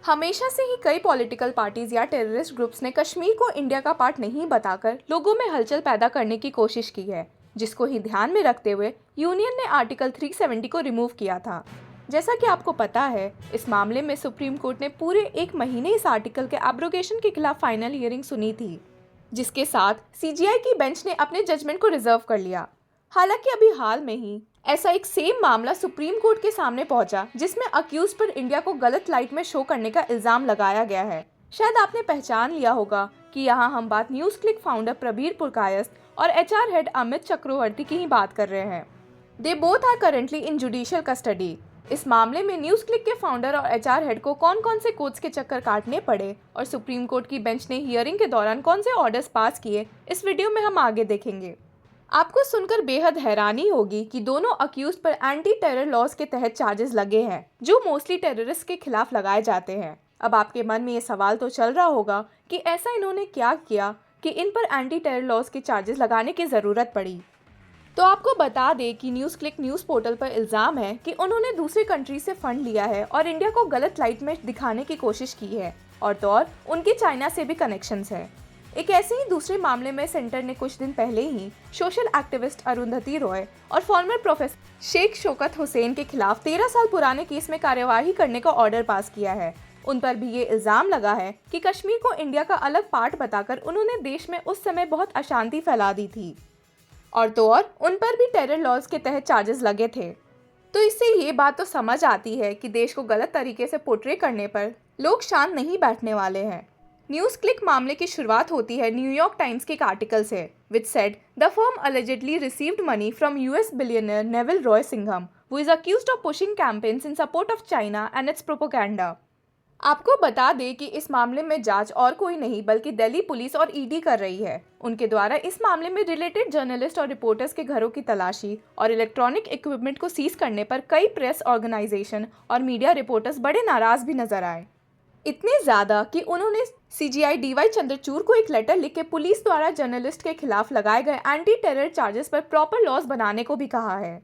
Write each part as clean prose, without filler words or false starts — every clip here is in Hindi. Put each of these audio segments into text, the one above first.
हमेशा से ही कई पॉलिटिकल पार्टीज या टेररिस्ट ग्रुप्स ने कश्मीर को इंडिया का पार्ट नहीं बताकर लोगों में हलचल पैदा करने की कोशिश की है, जिसको ही ध्यान में रखते हुए यूनियन ने आर्टिकल 370 को रिमूव किया था। जैसा कि आपको पता है, इस मामले में सुप्रीम कोर्ट ने पूरे एक महीने इस आर्टिकल के एब्रोगेशन के खिलाफ फाइनल हियरिंग सुनी थी, जिसके साथ सीजीआई की बेंच ने अपने जजमेंट को रिजर्व कर लिया। हालांकि अभी हाल में ही ऐसा एक सेम मामला सुप्रीम कोर्ट के सामने पहुंचा, जिसमें अक्यूज पर इंडिया को गलत लाइट में शो करने का इल्जाम लगाया गया है। शायद आपने पहचान लिया होगा कि यहाँ हम बात news click founder Prabir Purkayastha और एचआर हेड अमित चक्रवर्ती की ही बात कर रहे हैं। They both are currently in judicial custody. इस मामले में न्यूज क्लिक के फाउंडर और एचआर हेड को कौन कौन से कोर्ट्स के चक्कर काटने पड़े और सुप्रीम कोर्ट की बेंच ने हियरिंग के दौरान कौन से ऑर्डर्स पास किए, इस वीडियो में हम आगे देखेंगे। आपको सुनकर बेहद हैरानी होगी कि दोनों अक्यूज पर एंटी टेरर लॉज के तहत चार्जेस लगे हैं, जो मोस्टली टेररिस्ट के खिलाफ लगाए जाते हैं। अब आपके मन में ये सवाल तो चल रहा होगा कि ऐसा इन्होंने क्या किया कि इन पर एंटी टेरर लॉज के चार्जेस लगाने की ज़रूरत पड़ी। तो आपको बता दें कि न्यूज़ क्लिक न्यूज़ पोर्टल पर इल्ज़ाम है कि उन्होंने दूसरी कंट्री से फंड लिया है और इंडिया को गलत लाइट में दिखाने की कोशिश की है, और तो और उनके चाइना से भी कनेक्शंस है। एक ऐसे ही दूसरे मामले में सेंटर ने कुछ दिन पहले ही सोशल एक्टिविस्ट अरुंधति रॉय और फॉर्मर प्रोफेसर शेख शौकत हुसैन के खिलाफ 13 साल पुराने केस में कार्यवाही करने का ऑर्डर पास किया है। उन पर भी ये इल्ज़ाम लगा है कि कश्मीर को इंडिया का अलग पार्ट बताकर उन्होंने देश में उस समय बहुत अशांति फैला दी थी, और तो और उन पर भी टेरर लॉज के तहत चार्जेस लगे थे। तो इससे ये बात तो समझ आती है कि देश को गलत तरीके से पोर्ट्रे करने पर लोग शांत नहीं बैठने वाले हैं। न्यूज़ क्लिक मामले की शुरुआत होती है न्यूयॉर्क टाइम्स के एक आर्टिकल से, which said the firm allegedly received money from US billionaire Neville Roy Singham, who is accused of pushing campaigns in support of China and it's propaganda. आपको बता दें कि इस मामले में जांच और कोई नहीं बल्कि दिल्ली पुलिस और ईडी कर रही है। उनके द्वारा इस मामले में रिलेटेड जर्नलिस्ट और रिपोर्टर्स के घरों की तलाशी और इलेक्ट्रॉनिक इक्विपमेंट को सीज करने पर कई प्रेस ऑर्गेनाइजेशन और मीडिया रिपोर्टर्स बड़े नाराज भी नजर आए। इतने ज़्यादा कि उन्होंने सीजीआई डीवाई चंद्रचूड़ को एक लेटर लिख के पुलिस द्वारा जर्नलिस्ट के खिलाफ लगाए गए एंटी टेरर चार्जेस पर प्रॉपर लॉज बनाने को भी कहा है।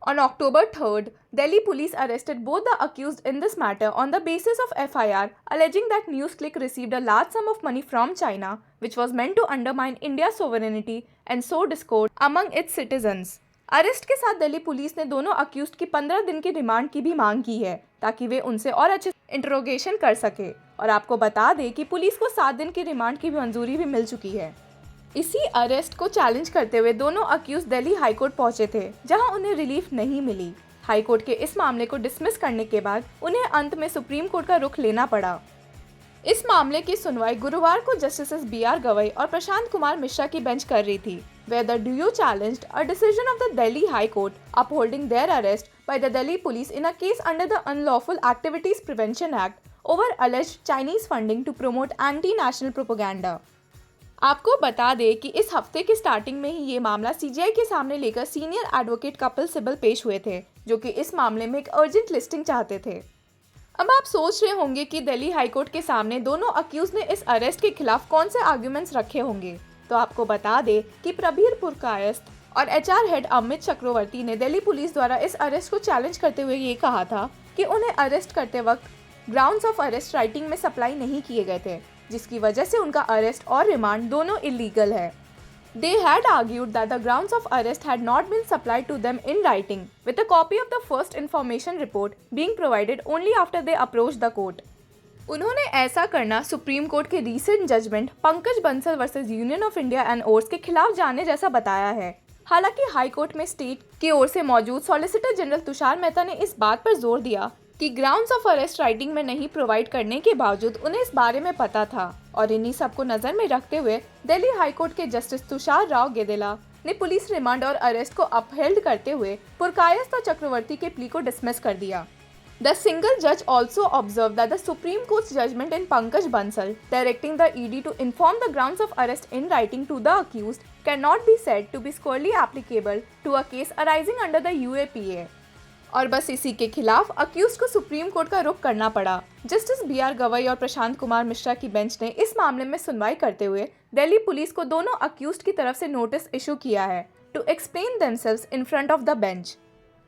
On October 3rd, Delhi police arrested both the accused in this matter on the basis of FIR alleging that NewsClick received a large sum of money from China, which was meant to undermine India's sovereignty and sow discord among its citizens. Arrest के साथ दिल्ली पुलिस ने दोनों अक्यूज्ड की 15 दिन की रिमांड की भी मांग की है, ताकि वे उनसे और अच्छे इंटरोगेशन कर सके। और आपको बता दें कि पुलिस को 7 दिन की रिमांड की मंजूरी भी मिल चुकी है। इसी अरेस्ट को चैलेंज करते हुए दोनों अक्यूज दिल्ली हाईकोर्ट पहुंचे थे, जहां उन्हें रिलीफ नहीं मिली। हाईकोर्ट के इस मामले को डिसमिस करने के बाद उन्हें अंत में सुप्रीम कोर्ट का रुख लेना पड़ा। इस मामले की सुनवाई गुरुवार को जस्टिस बीआर गवई और प्रशांत कुमार मिश्रा की बेंच कर रही थी, where the duo challenged a decision of the Delhi High Court upholding their arrest by the Delhi police in a case under the Unlawful Activities Prevention Act over alleged Chinese funding to promote anti-national propaganda. आपको बता दें कि इस हफ्ते की स्टार्टिंग में ही ये मामला सीजीआई के सामने लेकर सीनियर एडवोकेट कपिल सिब्बल पेश हुए थे, जो कि इस मामले में एक अर्जेंट लिस्टिंग चाहते थे। अब आप सोच रहे होंगे कि दिल्ली हाईकोर्ट के सामने दोनों अक्यूज ने इस अरेस्ट के खिलाफ कौन से आर्ग्यूमेंट्स रखे होंगे। तो आपको बता दें कि प्रबीर पुरकायस्थ और एचआर हेड अमित चक्रवर्ती ने दिल्ली पुलिस द्वारा इस अरेस्ट को चैलेंज करते हुए ये कहा था कि उन्हें अरेस्ट करते वक्त ग्राउंड्स ऑफ अरेस्ट राइटिंग में सप्लाई नहीं किए गए थे, जिसकी वजह से उनका अरेस्ट और रिमांड दोनों इलीगल है। They had argued that the grounds of arrest had not been supplied to them in writing, with a copy of the first information report being provided only after they approached the court. उन्होंने ऐसा करना सुप्रीम कोर्ट के recent judgment Pankaj Bansal versus union of India and ors के खिलाफ जाने जैसा बताया है। हालांकि हाई कोर्ट में स्टेट की ओर से मौजूद सॉलिसिटर जनरल तुषार मेहता ने इस बात पर जोर दिया कि ग्राउंड्स ऑफ अरेस्ट राइटिंग में नहीं प्रोवाइड करने के बावजूद उन्हें इस बारे में पता था, और इन्हीं सबको नजर में रखते हुए दिल्ली हाईकोर्ट के जस्टिस तुषार राव गेदेला ने पुलिस रिमांड और अरेस्ट को अपहेल्ड करते हुए पुरकायस्थ और चक्रवर्ती के प्ली को डिसमिस कर दिया। The single judge also observed that the Supreme Court's judgment in Pankaj Bansal directing the ED to inform the grounds of arrest in writing to the accused cannot be said to be squarely applicable to a case arising under the UAPA. और बस इसी के खिलाफ अक्यूज को सुप्रीम कोर्ट का रुख करना पड़ा। जस्टिस बीआर गवई और प्रशांत कुमार मिश्रा की बेंच ने इस मामले में सुनवाई करते हुए दिल्ली पुलिस को दोनों अक्यूज की तरफ से नोटिस इशू किया है to explain themselves in front of the bench.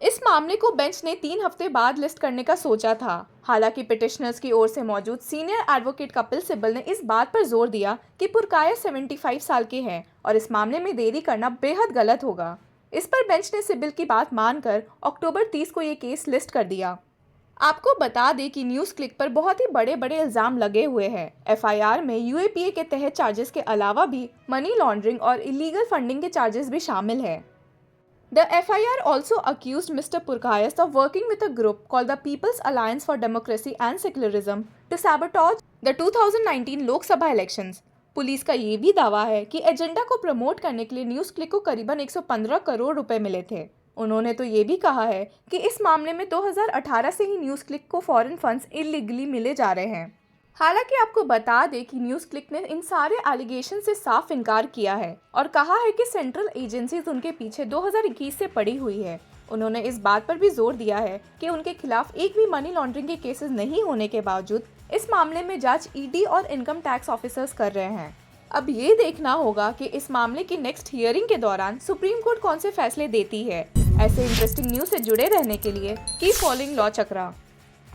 इस मामले को बेंच ने 3 हफ्ते बाद लिस्ट करने का सोचा था। हालांकि पिटिशनर्स की ओर से मौजूद सीनियर एडवोकेट कपिल सिब्बल ने इस बात पर जोर दिया कि पुरकायस्थ 75 साल के हैं और इस मामले में देरी करना बेहद गलत होगा। इस पर बेंच ने सिब्बल की बात मानकर अक्टूबर 30 को ये केस लिस्ट कर दिया। आपको बता दें कि न्यूज़ क्लिक पर बहुत ही बड़े बड़े इल्ज़ाम लगे हुए हैं। एफआईआर में यूएपीए के तहत चार्जेस के अलावा भी मनी लॉन्ड्रिंग और इलीगल फंडिंग के चार्जेस भी शामिल हैं। The FIR also accused Mr. Purkayasth of working with a group called the People's Alliance for Democracy and Secularism to sabotage the 2019 लोक सभा इलेक्शंस। पुलिस का ये भी दावा है कि एजेंडा को प्रमोट करने के लिए न्यूज़ क्लिक को करीबन 115 करोड़ रुपए मिले थे। उन्होंने तो ये भी कहा है कि इस मामले में 2018 से ही न्यूज़ क्लिक को फॉरेन फंड्स इलीगली मिले जा रहे हैं। हालांकि आपको बता दें कि न्यूज़ क्लिक ने इन सारे एलिगेशन से साफ इनकार किया है और कहा है कि सेंट्रल एजेंसीज उनके पीछे 2021 से पड़ी हुई है। उन्होंने इस बात पर भी जोर दिया है कि उनके खिलाफ एक भी मनी लॉन्ड्रिंग के केसेस नहीं होने के बावजूद इस मामले में जांच ईडी और इनकम टैक्स ऑफिसर्स कर रहे हैं। अब ये देखना होगा कि इस मामले की नेक्स्ट हियरिंग के दौरान सुप्रीम कोर्ट कौन से फैसले देती है। ऐसे इंटरेस्टिंग न्यूज़ से जुड़े रहने के लिए कीप फॉलोइंग लॉ चक्रा।